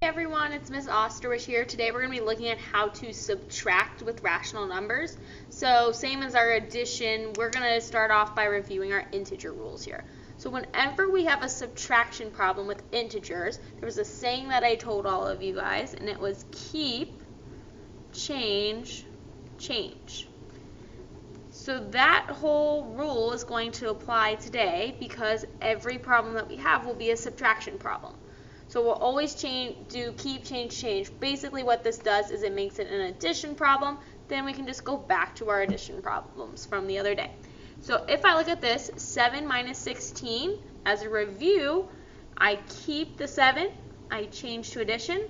Hey everyone, it's Miss Osterwish here. Today we're going to be looking at how to subtract with rational numbers. So same as our addition, we're going to start off by reviewing our integer rules here. So whenever we have a subtraction problem with integers, there was a saying that I told all of you guys, and it was keep, change, change. So that whole rule is going to apply today because every problem that we have will be a subtraction problem. So we'll always do keep, change, change. Basically what this does is it makes it an addition problem. Then we can just go back to our addition problems from the other day. So if I look at this, 7 minus 16, as a review, I keep the 7, I change to addition.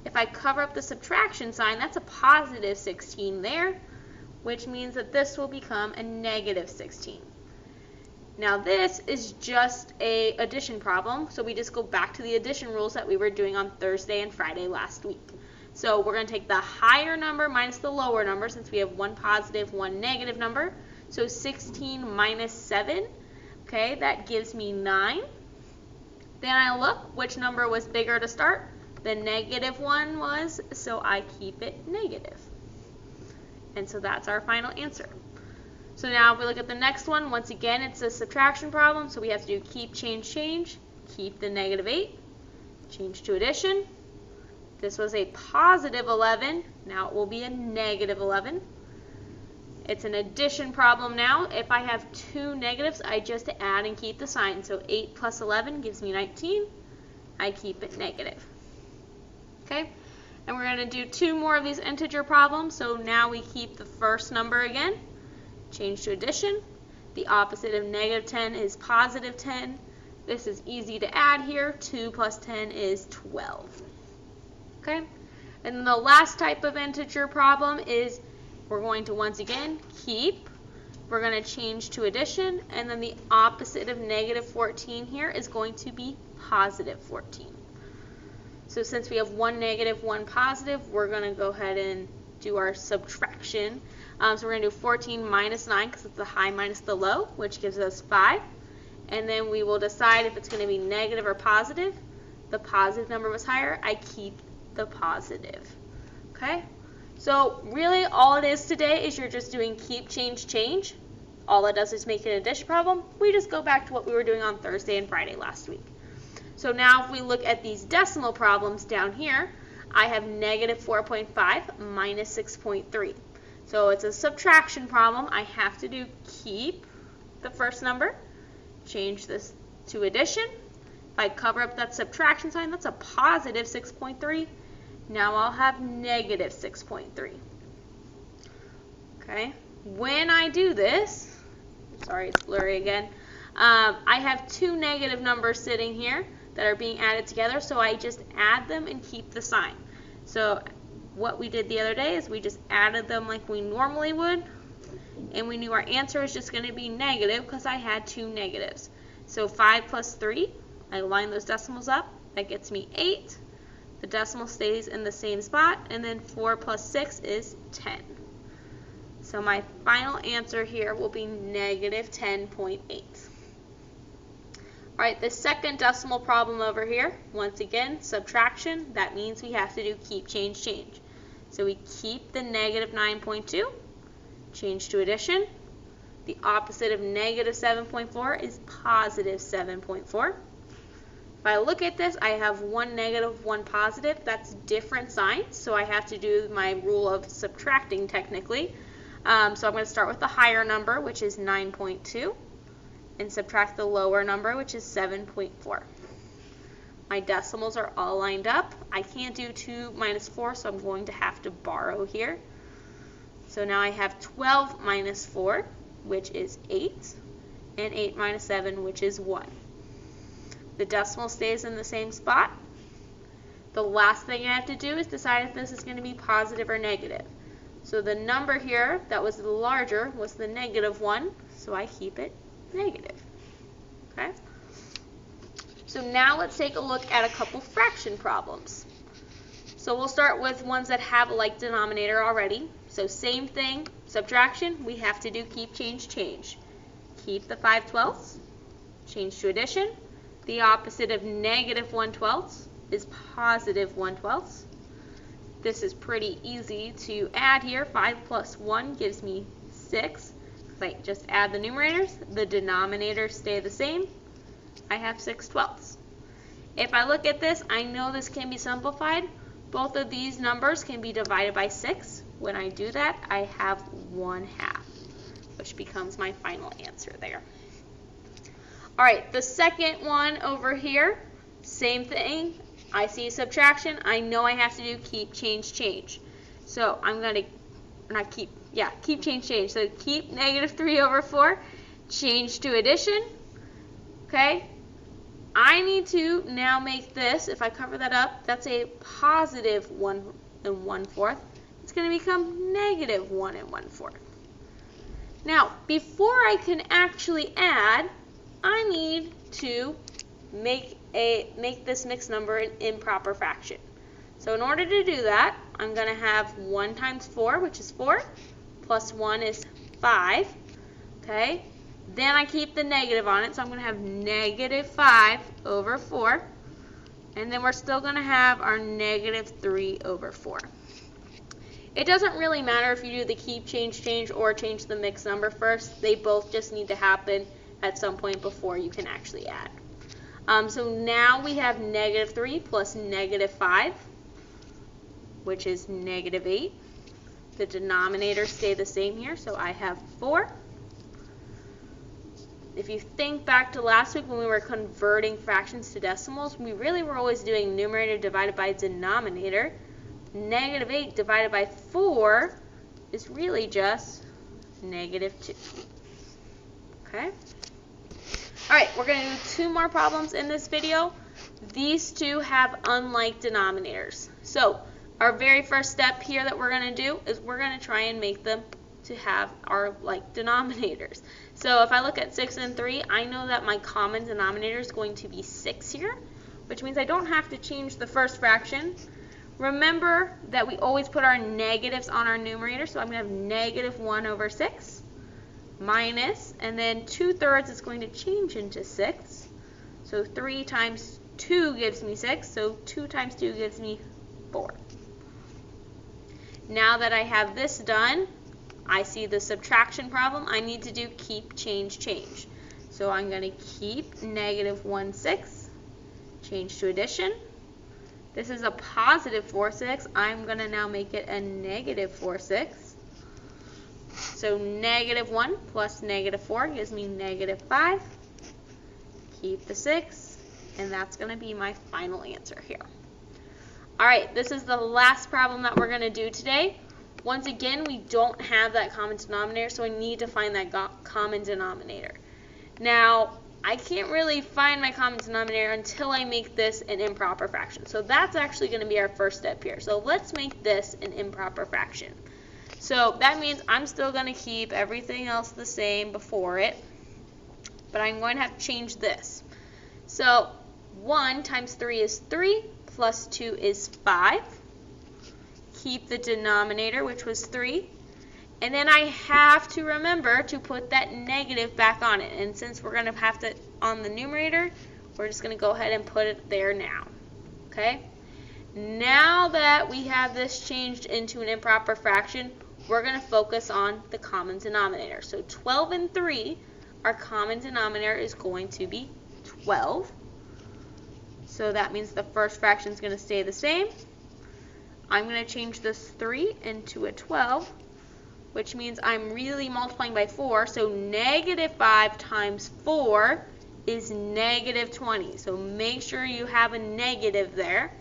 If I cover up the subtraction sign, that's a positive 16 there, which means that this will become a negative 16. Now this is just a addition problem, so we just go back to the addition rules that we were doing on Thursday and Friday last week. So we're going to take the higher number minus the lower number since we have one positive, one negative number. So 16 minus 7, okay, that gives me 9. Then I look which number was bigger to start. The negative one was, so I keep it negative. And so that's our final answer. So now if we look at the next one, once again it's a subtraction problem, so we have to do keep, change, change. Keep the negative 8, change to addition. This was a positive 11, now it will be a negative 11. It's an addition problem now. If I have two negatives, I just add and keep the sign. So 8 plus 11 gives me 19. I keep it negative. Okay, and we're going to do two more of these integer problems. So now we keep the first number again. Change to addition. The opposite of negative 10 is positive 10. This is easy to add here. 2 plus 10 is 12. Okay? And then the last type of integer problem is we're going to once again keep. We're going to change to addition. And then the opposite of negative 14 here is going to be positive 14. So since we have one negative, one positive, we're going to go ahead and do our subtraction. So we're going to do 14 minus 9 because it's the high minus the low, which gives us 5. And then we will decide if it's going to be negative or positive. The positive number was higher. I keep the positive. Okay? So really all it is today is you're just doing keep, change, change. All it does is make an addition problem. We just go back to what we were doing on Thursday and Friday last week. So now if we look at these decimal problems down here, I have negative 4.5 minus 6.3. So it's a subtraction problem. I have to do keep the first number, change this to addition. If I cover up that subtraction sign, that's a positive 6.3. Now I'll have negative 6.3. Okay, when I do this, sorry it's blurry again, I have two negative numbers sitting here that are being added together, so I just add them and keep the sign. So what we did the other day is we just added them like we normally would, and we knew our answer is just going to be negative because I had two negatives. So 5 plus 3, I line those decimals up, that gets me 8. The decimal stays in the same spot, and then 4 plus 6 is 10. So my final answer here will be negative 10.8. Alright, the second decimal problem over here, once again, subtraction, that means we have to do keep, change, change. So we keep the negative 9.2, change to addition. The opposite of negative 7.4 is positive 7.4. If I look at this, I have one negative, one positive. That's different signs, so I have to do my rule of subtracting technically. So I'm going to start with the higher number, which is 9.2. and subtract the lower number, which is 7.4. My decimals are all lined up. I can't do 2 minus 4, so I'm going to have to borrow here. So now I have 12 minus 4, which is 8, and 8 minus 7, which is 1. The decimal stays in the same spot. The last thing I have to do is decide if this is going to be positive or negative. So the number here that was the larger was the negative 1, so I keep it negative. Okay? So now let's take a look at a couple fraction problems. So we'll start with ones that have a like denominator already. So same thing, subtraction, we have to do keep, change, change. Keep the 5/12, change to addition. The opposite of negative 1/12, is positive 1/12. This is pretty easy to add here. 5 plus 1 gives me 6. If I just add the numerators, the denominators stay the same. I have 6/12. If I look at this, I know this can be simplified. Both of these numbers can be divided by 6. When I do that, I have 1/2, which becomes my final answer there. All right, the second one over here, same thing. I see subtraction. I know I have to do keep, change, change. So I'm going to, keep, change, change. So keep -3/4, change to addition. Okay. I need to now make this, if I cover that up, that's a positive 1 1/4. It's going to become negative 1 1/4. Now, before I can actually add, I need to make this mixed number an improper fraction. So in order to do that, I'm going to have 1 times 4, which is 4, plus 1 is 5. Okay. Then I keep the negative on it, so I'm going to have -5/4. And then we're still going to have our -3/4. It doesn't really matter if you do the keep, change, change, or change the mixed number first. They both just need to happen at some point before you can actually add. So now we have -3 plus -5, which is -8. The denominators stay the same here, so I have 4. If you think back to last week when we were converting fractions to decimals, we really were always doing numerator divided by denominator. -8 divided by 4 is really just -2. Okay? All right, we're going to do 2 more problems in this video. These 2 have unlike denominators. So our very first step here that we're going to do is we're going to try and make them to have our like denominators. So if I look at 6 and 3, I know that my common denominator is going to be 6 here, which means I don't have to change the first fraction. Remember that we always put our negatives on our numerator, so I'm going to have -1/6 minus, and then 2/3 is going to change into 6. So 3 times 2 gives me 6, so 2 times 2 gives me 4. Now that I have this done, I see the subtraction problem. I need to do keep, change, change. So I'm going to keep -1/6, change to addition. This is a positive 4/6. I'm going to now make it a negative 4/6. So -1 plus -4 gives me -5. Keep the 6, and that's going to be my final answer here. All right, this is the last problem that we're going to do today. Once again, we don't have that common denominator, so I need to find that common denominator. Now, I can't really find my common denominator until I make this an improper fraction. So that's actually going to be our first step here. So let's make this an improper fraction. So that means I'm still going to keep everything else the same before it, but I'm going to have to change this. So 1 times 3 is 3, plus 2 is 5. Keep the denominator, which was 3. And then I have to remember to put that negative back on it. And since we're going to have to on the numerator, we're just going to go ahead and put it there now. Okay? Now that we have this changed into an improper fraction, we're going to focus on the common denominator. So 12 and 3, our common denominator is going to be 12. So that means the first fraction is going to stay the same. I'm going to change this 3 into a 12, which means I'm really multiplying by 4. So -5 times 4 is -20. So make sure you have a negative there.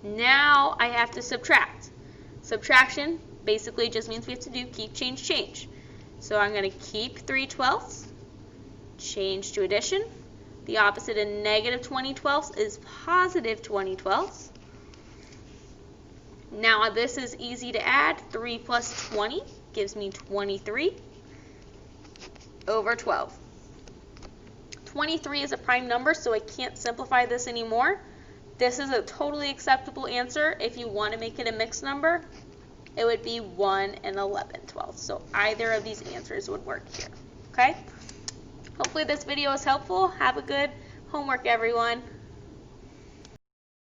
Now I have to subtract. Subtraction basically just means we have to do keep, change, change. So I'm going to keep 3/12, change to addition. The opposite of -20/12 is +20/12. Now this is easy to add. 3 plus 20 gives me 23/12. 23 is a prime number, so I can't simplify this anymore. This is a totally acceptable answer. If you want to make it a mixed number, it would be 1 and 11/12. So either of these answers would work here. Okay? Hopefully this video is helpful. Have a good homework, everyone.